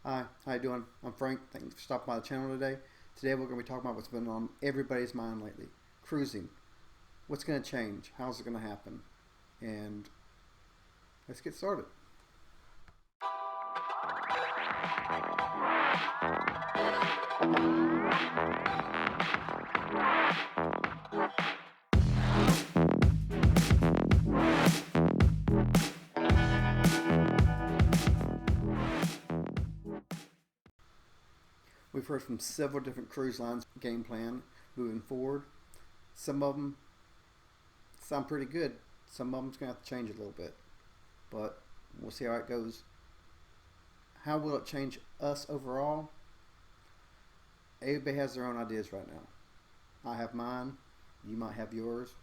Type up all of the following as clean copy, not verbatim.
Hi, how you doing? I'm Frank. Thank you for stopping by the channel today. Today we're going to be talking about what's been on everybody's mind lately. Cruising. What's going to change? How's it going to happen? And let's get started. We've heard from several different cruise lines game plan moving forward. Some of them sound pretty good. Some of them's going to have to change a little bit, but we'll see how it goes. How will it change us overall? Everybody has their own ideas right now. I have mine. You might have yours.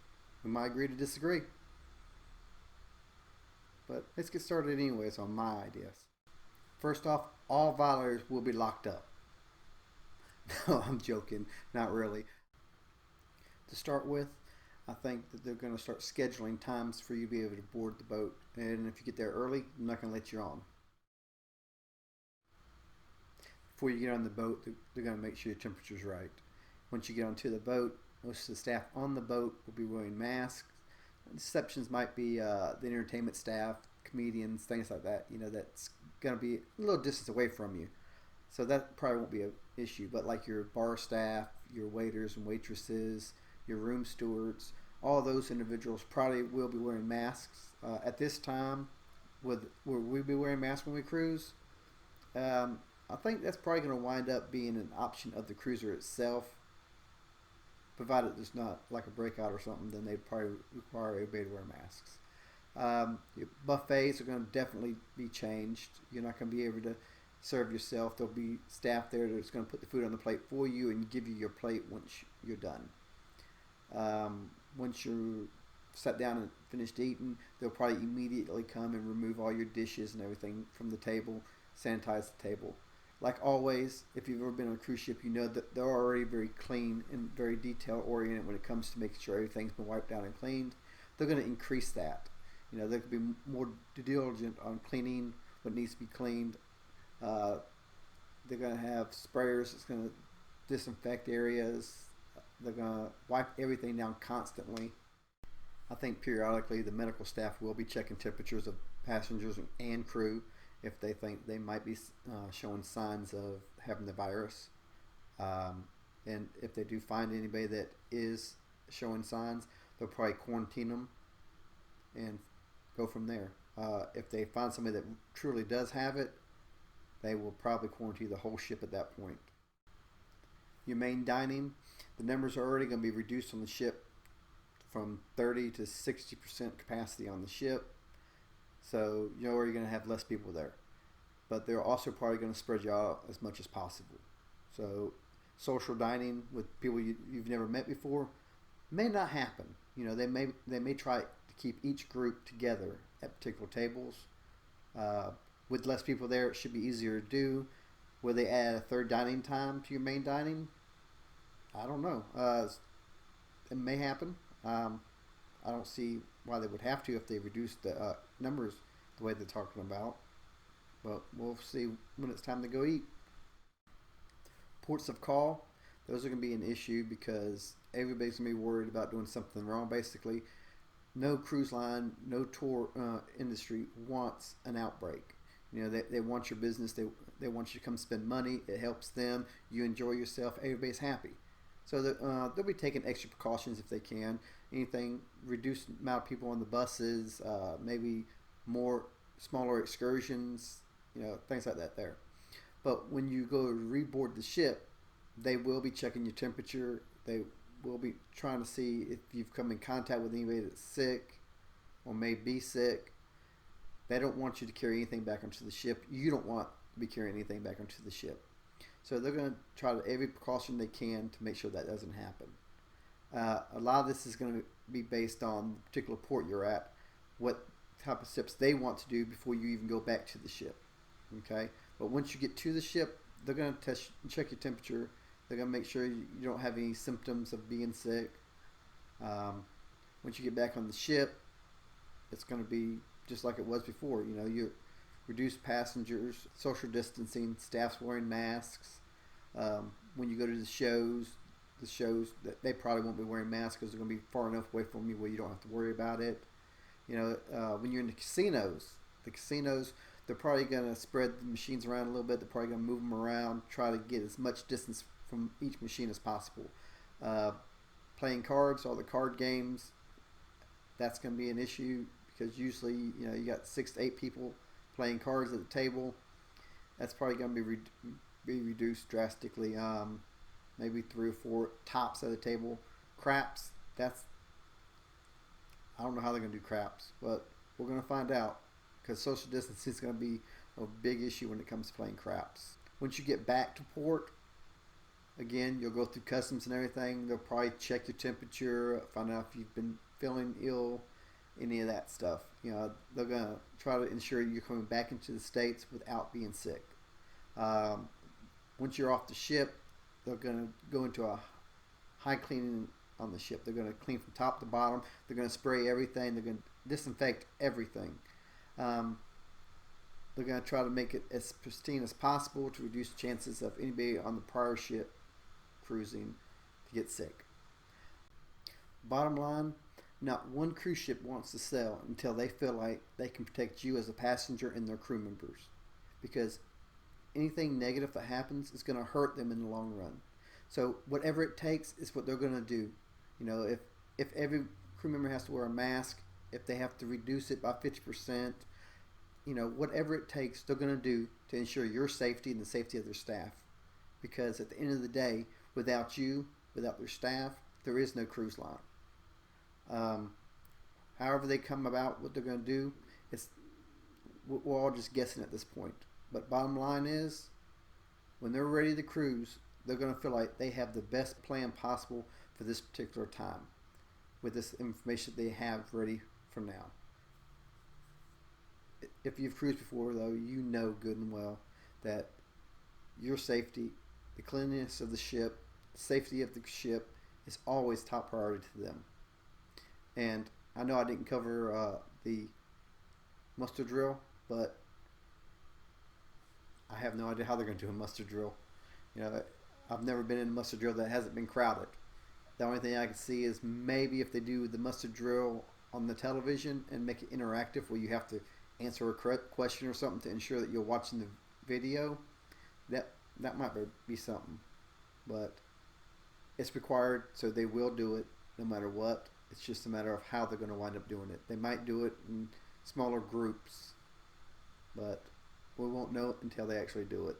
We might agree to disagree. But let's get started anyways on my ideas. First off, all violators will be locked up. No, I'm joking. Not really. To start with, I think that they're going to start scheduling times for you to be able to board the boat. And if you get there early, I'm not going to let you on. Before you get on the boat, they're going to make sure your temperature's right. Once you get onto the boat, most of the staff on the boat will be wearing masks. Exceptions might be the entertainment staff, comedians, things like that. That's going to be a little distance away from you. So that probably won't be an issue. But like your bar staff, your waiters and waitresses, your room stewards, all those individuals probably will be wearing masks at this time. Will we be wearing masks when we cruise? Um, I think that's probably going to wind up being an option of the cruiser itself, provided there's not like a breakout or something. Then they'd probably require everybody to wear masks. Your buffets are going to definitely be changed. You're not going to be able to serve yourself. There'll be staff there that's going to put the food on the plate for you and give you your plate once you're done. Once you're sat down and finished eating, they'll probably immediately come and remove all your dishes and everything from the table, sanitize the table. Like always, if you've ever been on a cruise ship, you know that they're already very clean and very detail oriented when it comes to making sure everything's been wiped down and cleaned. They're going to increase that. They could be more diligent on cleaning what needs to be cleaned. Uh, they're going to have sprayers that's going to disinfect areas. They're going to wipe everything down constantly. I think periodically the medical staff will be checking temperatures of passengers and crew if they think they might be showing signs of having the virus. And if they do find anybody that is showing signs, they'll probably quarantine them and go from there. If they find somebody that truly does have it, they will probably quarantine the whole ship at that point. Your main dining, the numbers are already going to be reduced on the ship from 30 to 60% capacity on the ship. So you're already going to have less people there. But they're also probably going to spread you out as much as possible. So social dining with people you've never met before may not happen. They may try to keep each group together at particular tables. Uh, with less people there, it should be easier to do. Will they add a third dining time to your main dining? I don't know. It may happen. I don't see why they would have to if they reduce the numbers the way they're talking about. But we'll see when it's time to go eat. Ports of call, those are going to be an issue because everybody's going to be worried about doing something wrong. Basically, no cruise line, no tour industry wants an outbreak. They want your business. They want you to come spend money. It helps them. You enjoy yourself. Everybody's happy. So they'll be taking extra precautions if they can. Anything, reduce the amount of people on the buses, maybe more smaller excursions, things like that there. But when you go to reboard the ship, they will be checking your temperature. They will be trying to see if you've come in contact with anybody that's sick or may be sick. They don't want you to carry anything back onto the ship. You don't want to be carrying anything back onto the ship. So they're going to try to every precaution they can to make sure that doesn't happen. A lot of this is going to be based on the particular port you're at, what type of steps they want to do before you even go back to the ship. Okay, but once you get to the ship, they're going to check your temperature. They're going to make sure you don't have any symptoms of being sick. Once you get back on the ship, it's going to be just like it was before. You're reduced passengers, social distancing, staff's wearing masks. When you go to the shows that they probably won't be wearing masks because they're going to be far enough away from you where you don't have to worry about it. When you're in the casinos, they're probably going to spread the machines around a little bit. They're probably going to move them around, try to get as much distance from each machine as possible. Playing cards, all the card games, that's going to be an issue because usually, you got 6 to 8 people playing cards at the table. That's probably going to be reduced drastically. Maybe 3 or 4 tops at the table. Craps, I don't know how they're going to do craps, but we're going to find out because social distancing is going to be a big issue when it comes to playing craps. Once you get back to port, again, you'll go through customs and everything. They'll probably check your temperature, find out if you've been feeling ill, any of that stuff. They're going to try to ensure you're coming back into the States without being sick. Once you're off the ship, they're going to go into a high cleaning on the ship. They're going to clean from top to bottom. They're going to spray everything. They're going to disinfect everything. They're going to try to make it as pristine as possible to reduce the chances of anybody on the prior ship cruising to get sick. Bottom line, not one cruise ship wants to sail until they feel like they can protect you as a passenger and their crew members, because anything negative that happens is going to hurt them in the long run. So whatever it takes is what they're going to do. If every crew member has to wear a mask, if they have to reduce it by 50%, whatever it takes, they're going to do to ensure your safety and the safety of their staff. Because at the end of the day, without you, without their staff, there is no cruise line. However they come about what they're going to do, we're all just guessing at this point. But bottom line is, when they're ready to cruise, they're going to feel like they have the best plan possible for this particular time with this information that they have ready for now. If you've cruised before, though, you know good and well that your safety, the cleanliness of the ship, the safety of the ship is always top priority to them. And I know I didn't cover the muster drill, but I have no idea how they're going to do a muster drill. I've never been in a muster drill that hasn't been crowded. The only thing I can see is maybe if they do the muster drill on the television and make it interactive where you have to answer a correct question or something to ensure that you're watching the video, that might be something. But it's required, so they will do it no matter what. It's just a matter of how they're going to wind up doing it. They might do it in smaller groups, but we won't know it until they actually do it.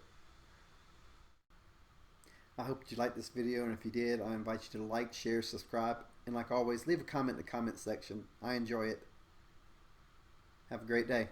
I hope you liked this video, and if you did, I invite you to like, share, subscribe, and like always, leave a comment in the comment section. I enjoy it. Have a great day.